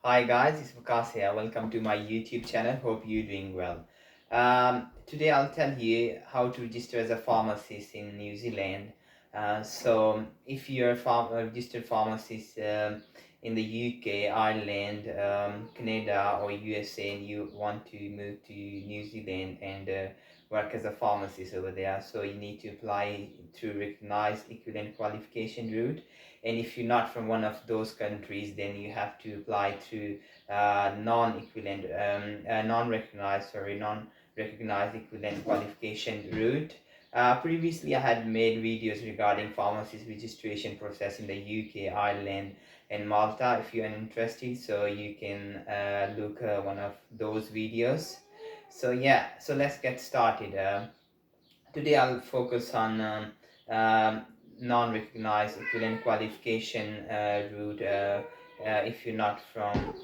Hi guys, it's Vikas here. Welcome to my YouTube channel. Hope you're doing well. Today I'll tell you how to register as a pharmacist in New Zealand. So if you're a registered pharmacist in the UK, Ireland, Canada or USA and you want to move to New Zealand and work as a pharmacist over there, so you need to apply through recognized equivalent qualification route. And if you're not from one of those countries, then you have to apply to non-equivalent, non-recognized equivalent qualification route. Previously, I had made videos regarding pharmacist registration process in the UK, Ireland, and Malta. If you're interested, so you can look one of those videos. So yeah, so let's get started. Today I'll focus on non-recognized equivalent qualification route. If you're not from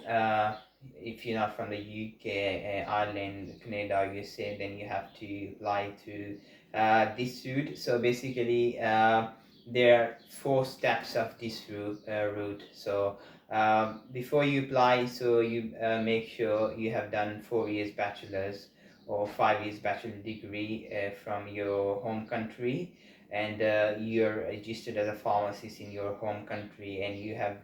uh, if you're not from the UK, Ireland, Canada, USA, then you have to apply to this route. So basically, there are four steps of this route. So before you apply, so you make sure you have done 4 years bachelor's or 5 years bachelor degree from your home country, and you're registered as a pharmacist in your home country, and you have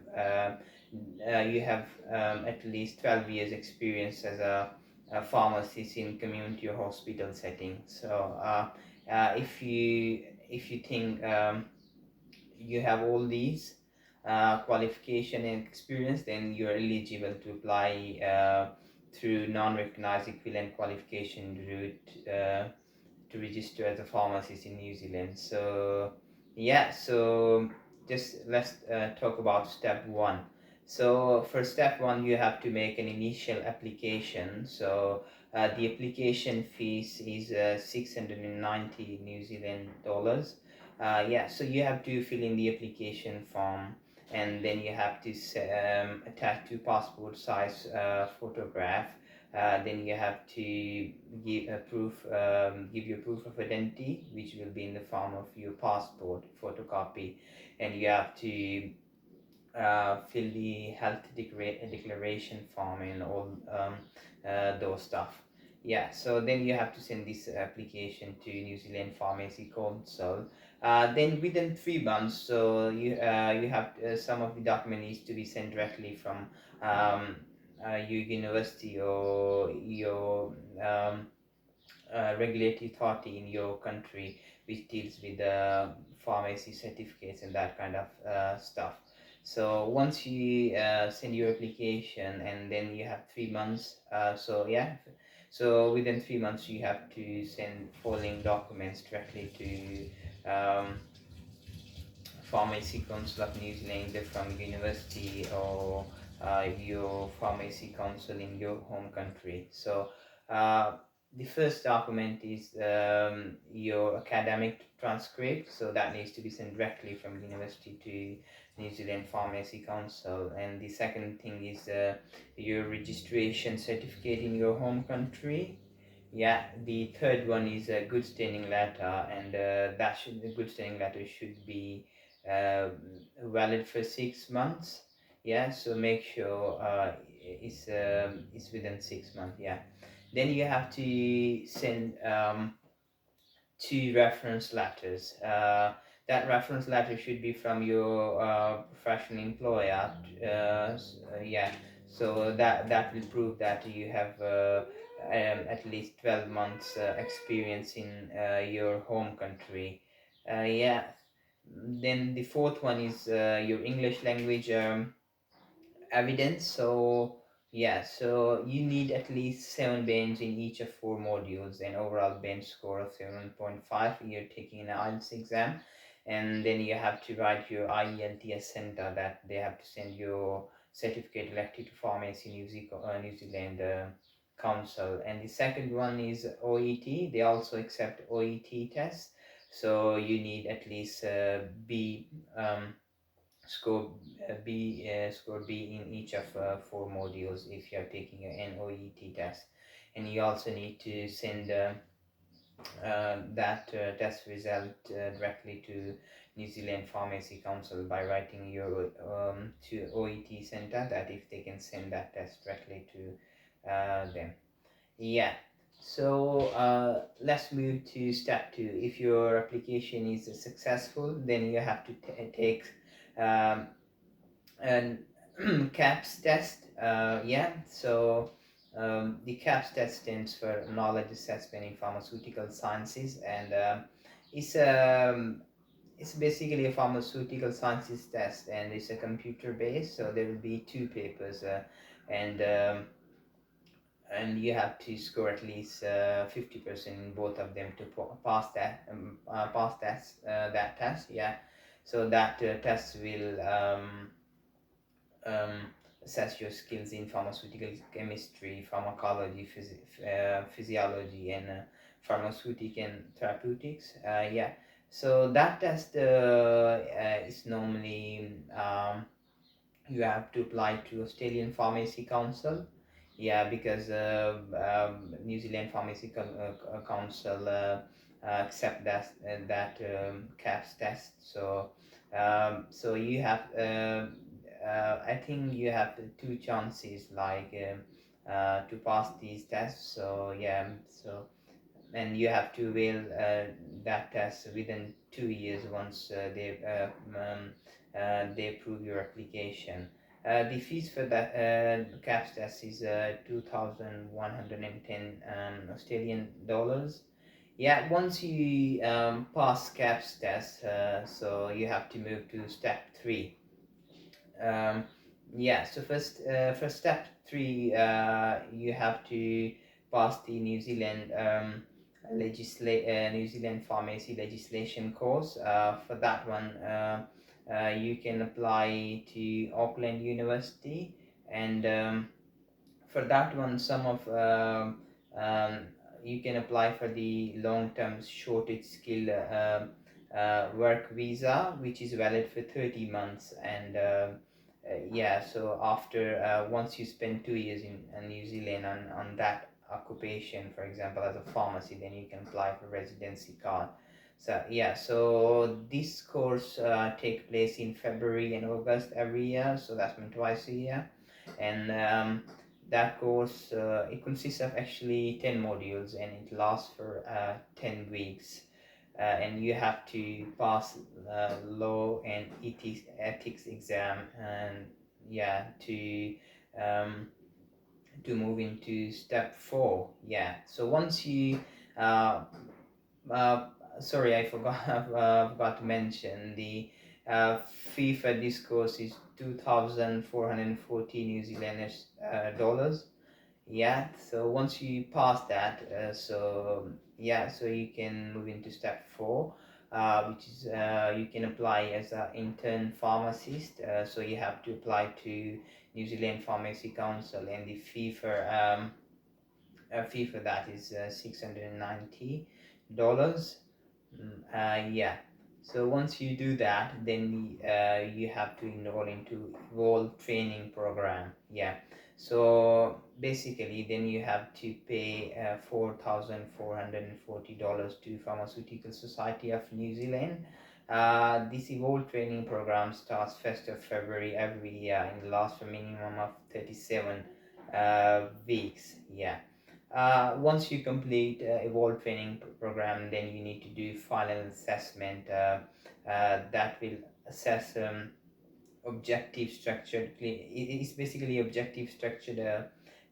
at least 12 years experience as a pharmacist in community or hospital setting. So if you think you have all these qualification and experience, then you're eligible to apply through non-recognized equivalent qualification route to register as a pharmacist in New Zealand. So yeah, so just let's talk about step one. So for step one, you have to make an initial application. So the application fees is 690 New Zealand dollars. Yeah, so you have to fill in the application form, and then you have to attach two passport size photograph. Then you have to give your proof of identity, which will be in the form of your passport photocopy, and you have to fill the health declaration form and all those stuff. Yeah, so then you have to send this application to New Zealand Pharmacy Council. Then within 3 months, so you have some of the document needs to be sent directly from your university or your regulatory authority in your country, which deals with the pharmacy certificates and that kind of stuff. So once you send your application, and then you have 3 months. So yeah, so within 3 months you have to send following documents directly to Pharmacy Council of New Zealand, either from university or your pharmacy council in your home country. So uh, the first document is your academic transcript, so that needs to be sent directly from university to New Zealand Pharmacy Council. And the second thing is your registration certificate in your home country. Yeah, the third one is a good standing letter, and the good standing letter should be uh, valid for 6 months. Yeah, so make sure it's within 6 months. Yeah, then you have to send two reference letters. That reference letter should be from your professional employer. Yeah, so that will prove that you have at least 12 months experience in your home country. Yeah, then the fourth one is your English language evidence. So yeah, so you need at least 7 bands in each of 4 modules, and overall band score of 7.5. You're taking an IELTS exam, and then you have to write your IELTS center that they have to send your certificate elected to pharmacy New Zealand council. And the second one is OET. They also accept OET tests, so you need at least B score score B in each of 4 modules if you are taking an NOET test. And you also need to send that test result directly to New Zealand Pharmacy Council by writing your to OET center, that if they can send that test directly to them. Yeah. So let's move to step 2. If your application is successful, then you have to take um, an CAPS test. Yeah. So the CAPS test stands for Knowledge Assessment in Pharmaceutical Sciences, and it's basically a pharmaceutical sciences test, and it's a computer based. So there will be two papers, and and you have to score at least 50% in both of them to pass that test. Yeah. So that test will um, assess your skills in pharmaceutical chemistry, pharmacology, physiology, and pharmaceutical and therapeutics. Yeah. So that test is normally you have to apply to Australian Pharmacy Council. Yeah, because New Zealand Pharmacy Council accept that CAPS test. So so you have I think you have two chances, like to pass these tests. So yeah, so and you have to fail that test within 2 years once they approve your application. The fees for that CAPS test is 2,110 Australian dollars. Yeah, once you pass CAPS test, so you have to move to step 3. um, yeah, so for step 3, you have to pass the New Zealand New Zealand pharmacy legislation course. For that one, you can apply to Auckland University, and for that one, some of um, you can apply for the long-term shortage skill work visa, which is valid for 30 months. And yeah, so after once you spend 2 years in New Zealand on that occupation, for example as a pharmacy, then you can apply for residency card. So yeah, so this course take place in February and August every year, so that's been twice a year. And that course it consists of actually 10 modules, and it lasts for 10 weeks. And you have to pass law and ethics exam, and yeah, um, to move into step 4. Yeah, so once you uh, uh, sorry, I forgot forgot to mention the fee for this course is 2,440 New Zealand dollars. Yeah, so once you pass that, so yeah, so you can move into step 4, which is you can apply as an intern pharmacist. So you have to apply to New Zealand Pharmacy Council, and the fee for that is $690. Yeah. So once you do that, then you have to enroll into Evolve training program. Yeah. So basically, then you have to pay $4,440 to Pharmaceutical Society of New Zealand. This Evolve training program starts 1st of February every year and lasts for minimum of 37 weeks. Yeah. Once you complete Evolve training program, then you need to do final assessment that will assess objective structured it is basically objective structured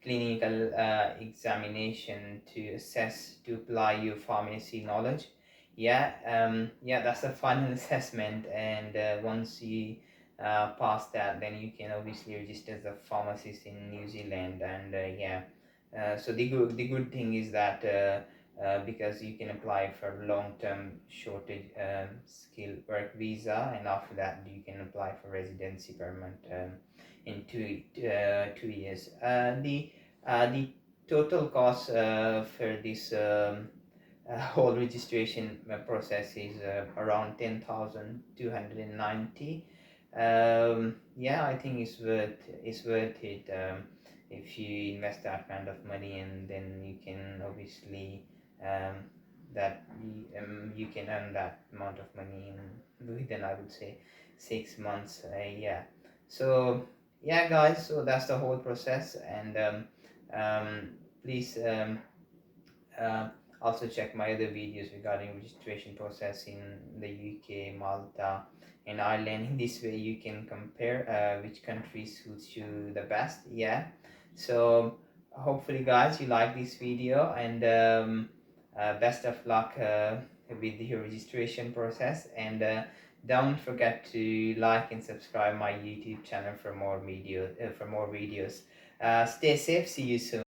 clinical examination to assess to apply your pharmacy knowledge. Yeah, yeah, that's the final assessment, and once you pass that, then you can obviously register as a pharmacist in New Zealand. And yeah, so the good thing is that because you can apply for long-term shortage skill work visa, and after that you can apply for residency permit in 2 years. The total cost for this whole registration process is around 10,290. Yeah, I think it's worth it if you invest that kind of money, and then you can obviously um, that you can earn that amount of money within, I would say, 6 months. Yeah. So yeah, guys. So that's the whole process, and please uh, also check my other videos regarding registration process in the UK, Malta, and Ireland. In this way, you can compare which country suits you the best. Yeah. So hopefully, guys, you like this video, and best of luck with your registration process. And don't forget to like and subscribe my YouTube channel for more videos. Stay safe. See you soon.